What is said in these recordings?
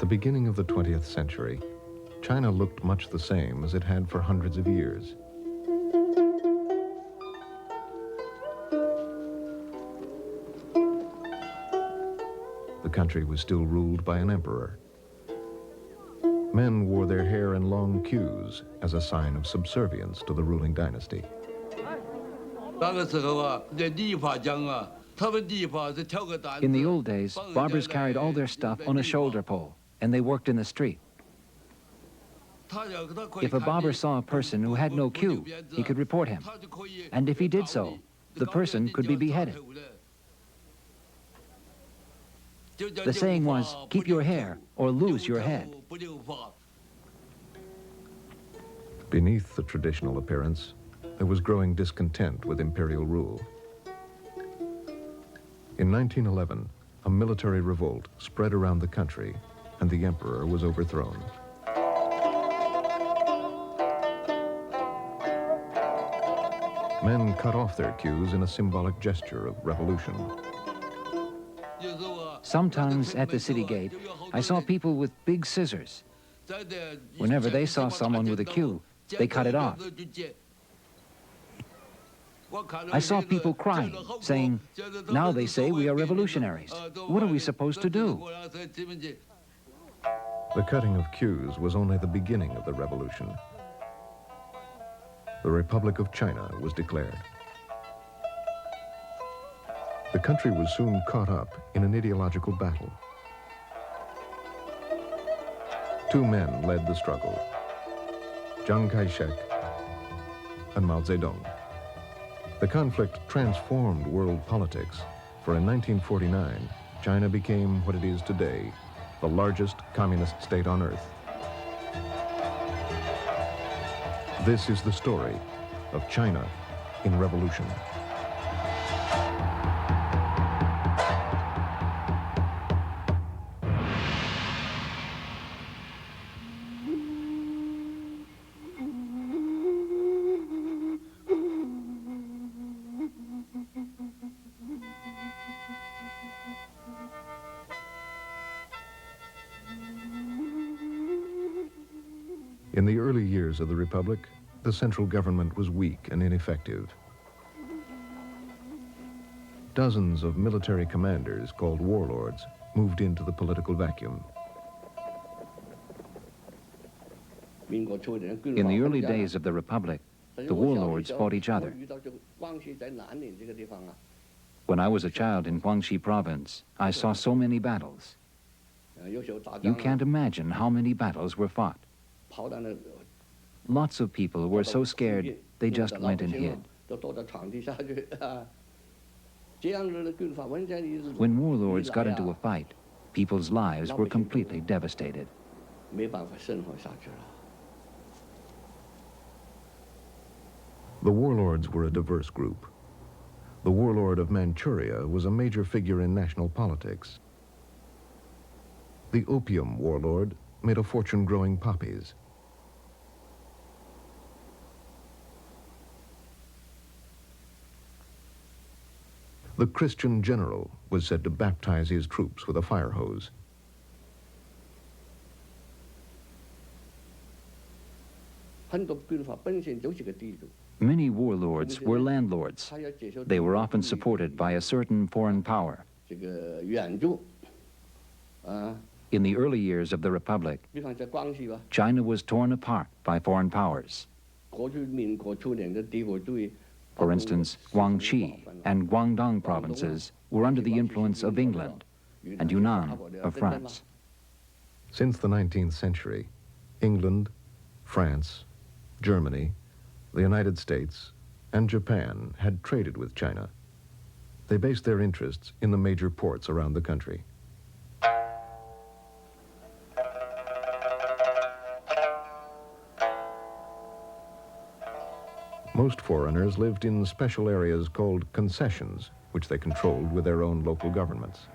beginning of the 20th century, China looked much the same as it had for hundreds of years. The country was still ruled by an emperor. Men wore their hair in long queues as a sign of subservience to the ruling dynasty. In the old days, barbers carried all their stuff on a shoulder pole, and they worked in the street. If a barber saw a person who had no queue, he could report him. And if he did so, the person could be beheaded. The saying was, keep your hair or lose your head. Beneath the traditional appearance, there was growing discontent with imperial rule. In 1911, a military revolt spread around the country, and the emperor was overthrown. Men cut off their queues in a symbolic gesture of revolution. Sometimes at the city gate, I saw people with big scissors. Whenever they saw someone with a queue, they cut it off. I saw people crying, saying, now they say we are revolutionaries. What are we supposed to do? The cutting of queues was only the beginning of the revolution. The Republic of China was declared. The country was soon caught up in an ideological battle. Two men led the struggle, Chiang Kai-shek and Mao Zedong. The conflict transformed world politics, for in 1949, China became what it is today, the largest communist state on earth. This is the story of China in revolution. In the early years of the Republic, the central government was weak and ineffective. Dozens of military commanders, called warlords, moved into the political vacuum. In the early days of the Republic, the warlords fought each other. When I was a child in Guangxi province, I saw so many battles. You can't imagine how many battles were fought. Lots of people were so scared, they just went and hid. When warlords got into a fight, people's lives were completely devastated. The warlords were a diverse group. The warlord of Manchuria was a major figure in national politics. The opium warlord made a fortune growing poppies. The Christian general was said to baptize his troops with a fire hose. Many warlords were landlords. They were often supported by a certain foreign power. In the early years of the Republic, China was torn apart by foreign powers. For instance, Guangxi and Guangdong provinces were under the influence of England and Yunnan of France. Since the 19th century, England, France, Germany, the United States, and Japan had traded with China. They based their interests in the major ports around the country. Most foreigners lived in special areas called concessions, which they controlled with their own local governments.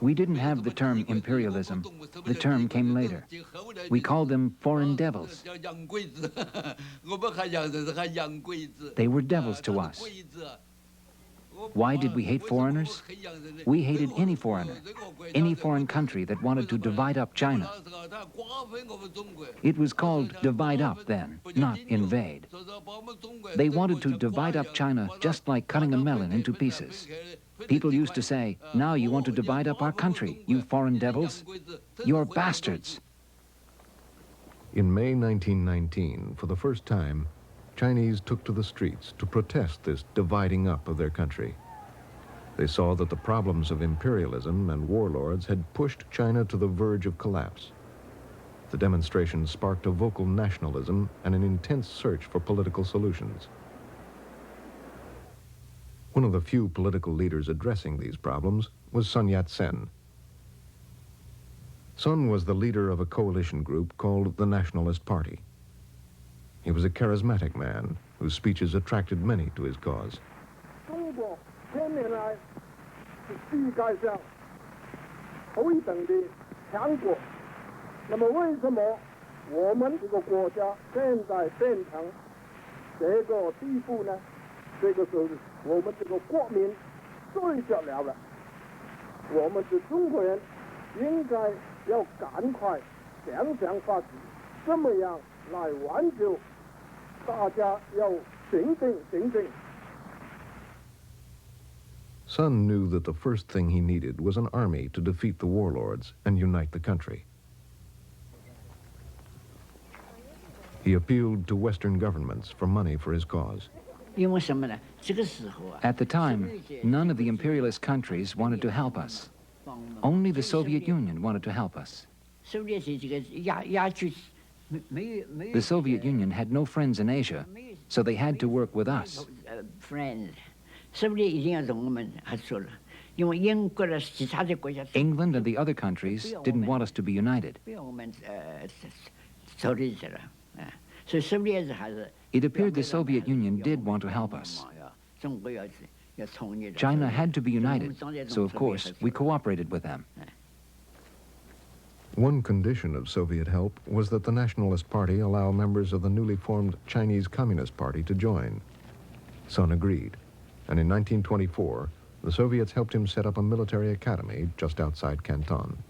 We didn't have the term imperialism. The term came later. We called them foreign devils. They were devils to us. Why did we hate foreigners? We hated any foreigner, any foreign country that wanted to divide up China. It was called divide up then, not invade. They wanted to divide up China just like cutting a melon into pieces. People used to say, now you want to divide up our country, you foreign devils? You're bastards. In May 1919, for the first time, Chinese took to the streets to protest this dividing up of their country. They saw that the problems of imperialism and warlords had pushed China to the verge of collapse. The demonstration sparked a vocal nationalism and an intense search for political solutions. One of the few political leaders addressing these problems was Sun Yat-sen. Sun was the leader of a coalition group called the Nationalist Party. He was a charismatic man whose speeches attracted many to his cause. Sun knew that the first thing he needed was an army to defeat the warlords and unite the country. He appealed to Western governments for money for his cause. At the time, none of the imperialist countries wanted to help us. Only the Soviet Union wanted to help us. The Soviet Union had no friends in Asia, so they had to work with us. England and the other countries didn't want us to be united. It appeared the Soviet Union did want to help us. China had to be united, so of course we cooperated with them. One condition of Soviet help was that the Nationalist Party allow members of the newly formed Chinese Communist Party to join. Sun agreed, and in 1924, the Soviets helped him set up a military academy just outside Canton.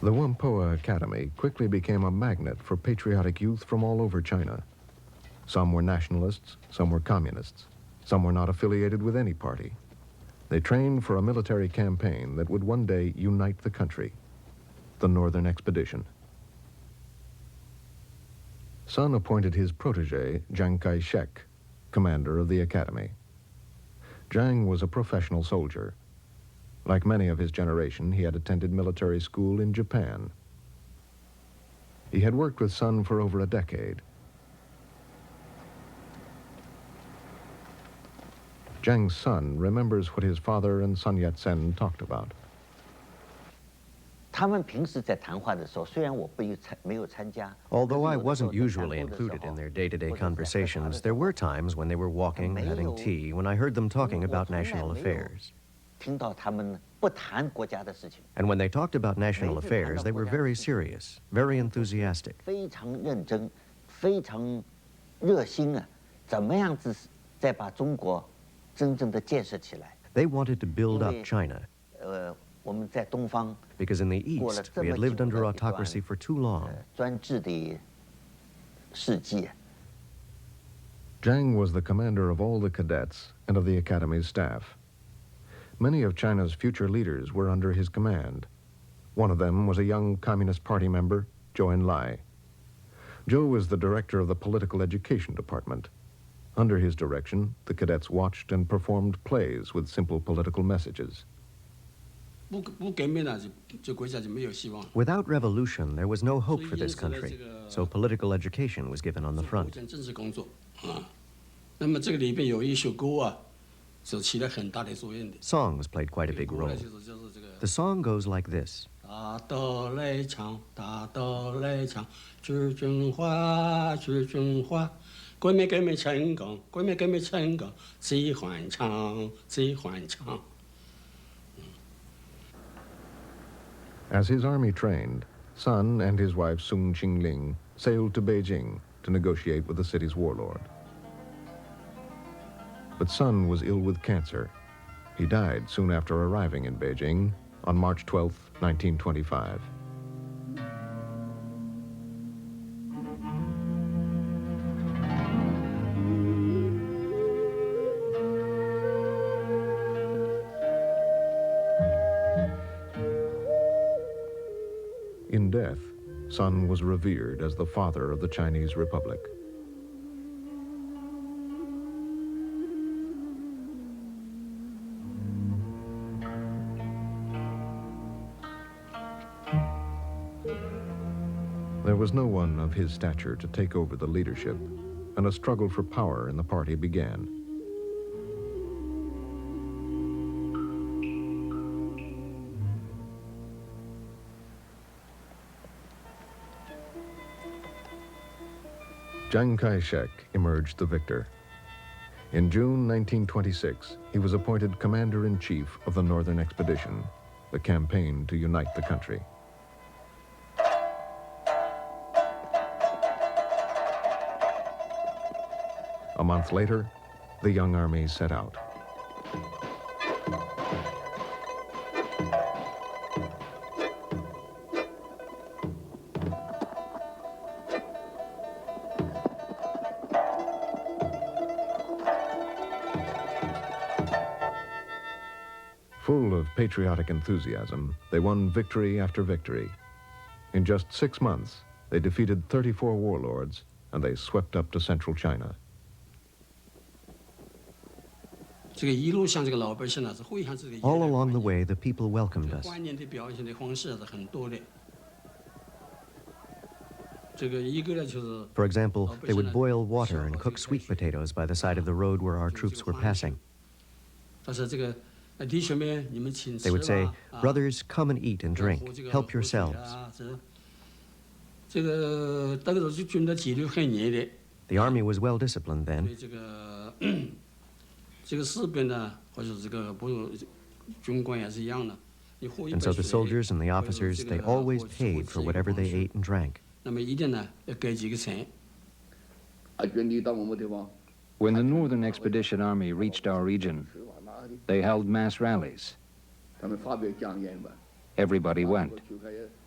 The Whampoa Academy quickly became a magnet for patriotic youth from all over China. Some were nationalists, some were communists. Some were not affiliated with any party. They trained for a military campaign that would one day unite the country, the Northern Expedition. Sun appointed his protege, Chiang Kai-shek, commander of the academy. Chiang was a professional soldier. Like many of his generation, he had attended military school in Japan. He had worked with Sun for over a decade. Chiang's son remembers what his father and Sun Yat-sen talked about. Although I wasn't usually included in their day-to-day conversations, there were times when they were walking, having tea, when I heard them talking about national affairs. And when they talked about national affairs, they were very serious, very enthusiastic. They wanted to build up China, because in the East, we had lived under autocracy for too long. Chiang was the commander of all the cadets and of the academy's staff. Many of China's future leaders were under his command. One of them was a young Communist Party member, Zhou Enlai. Zhou was the director of the political education department. Under his direction, the cadets watched and performed plays with simple political messages. Without revolution, there was no hope for this country, so political education was given on the front. Songs played quite a big role. The song goes like this. As his army trained, Sun and his wife Sung Ching-ling sailed to Beijing to negotiate with the city's warlord. But Sun was ill with cancer. He died soon after arriving in Beijing on March 12, 1925. In death, Sun was revered as the father of the Chinese Republic. There was no one of his stature to take over the leadership, and a struggle for power in the party began. Chiang Kai-shek emerged the victor. In June 1926, he was appointed commander-in-chief of the Northern Expedition, the campaign to unite the country. A month later, the young army set out. Full of patriotic enthusiasm, they won victory after victory. In just 6 months, they defeated 34 warlords, and they swept up to central China. All along the way, the people welcomed us. For example, they would boil water and cook sweet potatoes by the side of the road where our troops were passing. They would say, "Brothers, come and eat and drink. Help yourselves." The army was well disciplined then. And so the soldiers and the officers, they always paid for whatever they ate and drank. When the Northern Expedition Army reached our region, they held mass rallies. Everybody went.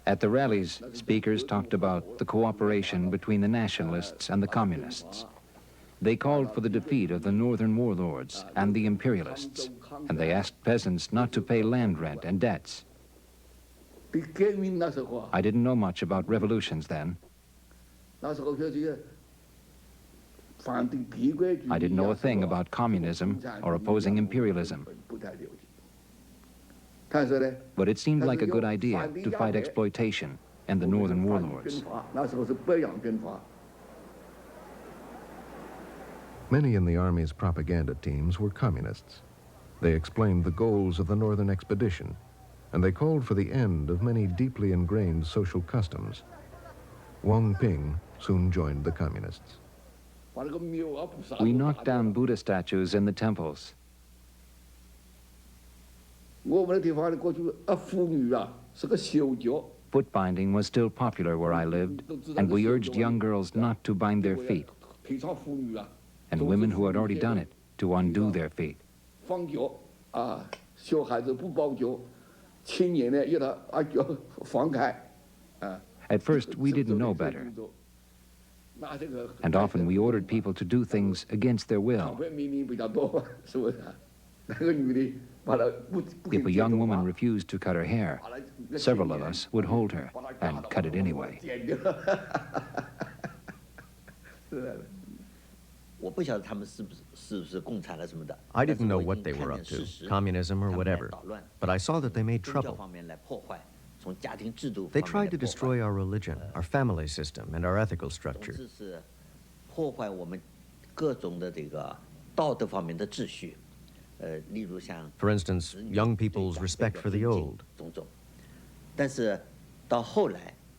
At the rallies, speakers talked about the cooperation between the nationalists and the communists. They called for the defeat of the northern warlords and the imperialists, and they asked peasants not to pay land rent and debts. I didn't know much about revolutions then. I didn't know a thing about communism or opposing imperialism. But it seemed like a good idea to fight exploitation and the northern warlords. Many in the Army's propaganda teams were communists. They explained the goals of the Northern Expedition, and they called for the end of many deeply ingrained social customs. Wang Ping soon joined the communists. We knocked down Buddha statues in the temples. Foot binding was still popular where I lived, and we urged young girls not to bind their feet, and women who had already done it to undo their feet. At first, we didn't know better, and often we ordered people to do things against their will. If a young woman refused to cut her hair, several of us would hold her and cut it anyway. I didn't know what they were up to, communism or whatever, but I saw that they made trouble. They tried to destroy our religion, our family system, and our ethical structure. For instance, young people's respect for the old.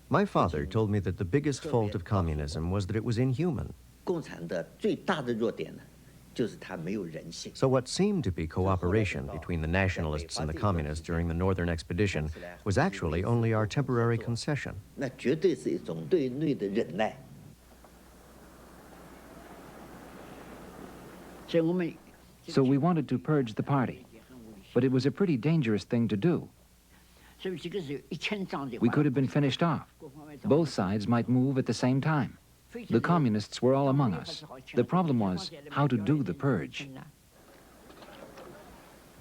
My father told me that the biggest fault of communism was that it was inhuman. So what seemed to be cooperation between the nationalists and the communists during the northern expedition was actually only our temporary concession. So we wanted to purge the party, but it was a pretty dangerous thing to do. We could have been finished off. Both sides might move at the same time. The communists were all among us. The problem was how to do the purge.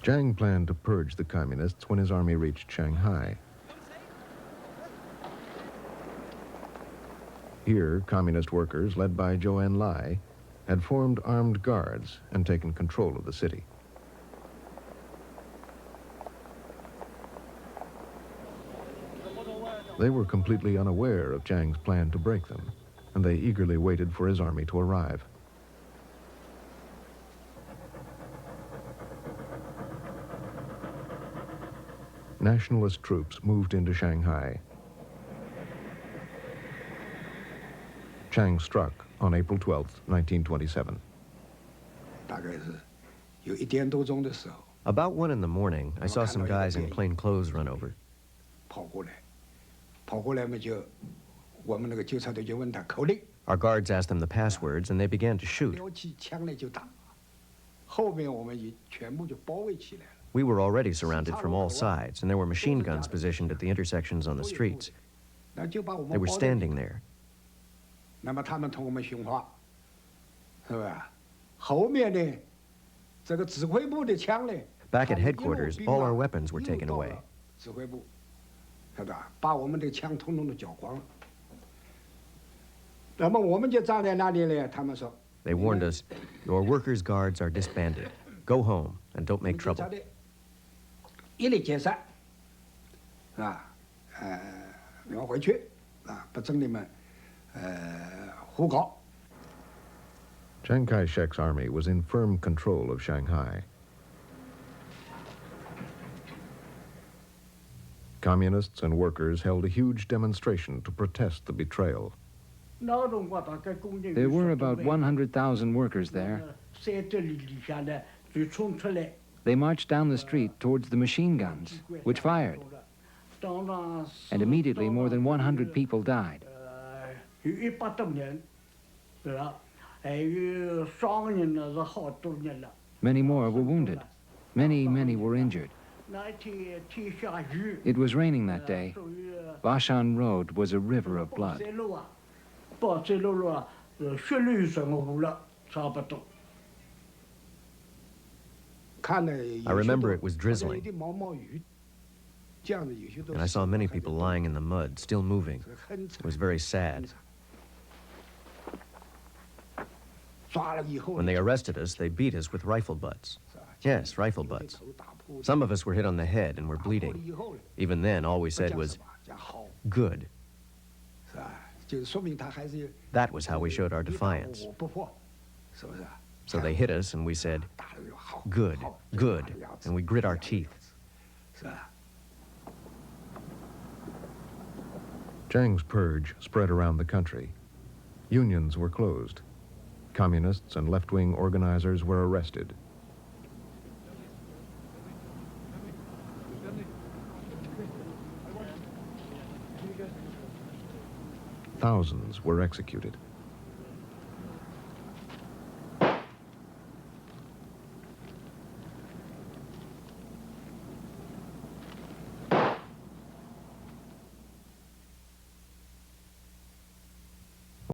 Chiang planned to purge the communists when his army reached Shanghai. Here, communist workers, led by Zhou Enlai, had formed armed guards and taken control of the city. They were completely unaware of Chiang's plan to break them, and they eagerly waited for his army to arrive. Nationalist troops moved into Shanghai. Chiang struck on April 12, 1927. About 1 in the morning, I saw some guys in plain clothes run over. Our guards asked them the passwords, and they began to shoot. We were already surrounded from all sides, and there were machine guns positioned at the intersections on the streets. They were standing there. Back at headquarters, all our weapons were taken away. They warned us, your workers' guards are disbanded. Go home and don't make trouble. Chiang Kai-shek's army was in firm control of Shanghai. Communists and workers held a huge demonstration to protest the betrayal. There were about 100,000 workers there. They marched down the street towards the machine guns, which fired. And immediately more than 100 people died. Many more were wounded. Many were injured. It was raining that day. Bashan Road was a river of blood. I remember it was drizzling, and I saw many people lying in the mud, still moving. It was very sad. When they arrested us, they beat us with rifle butts. Yes, rifle butts. Some of us were hit on the head and were bleeding. Even then, all we said was, good. That was how we showed our defiance. So they hit us and we said, good, good, and we grit our teeth. Chiang's purge spread around the country. Unions were closed. Communists and left-wing organizers were arrested. Thousands were executed.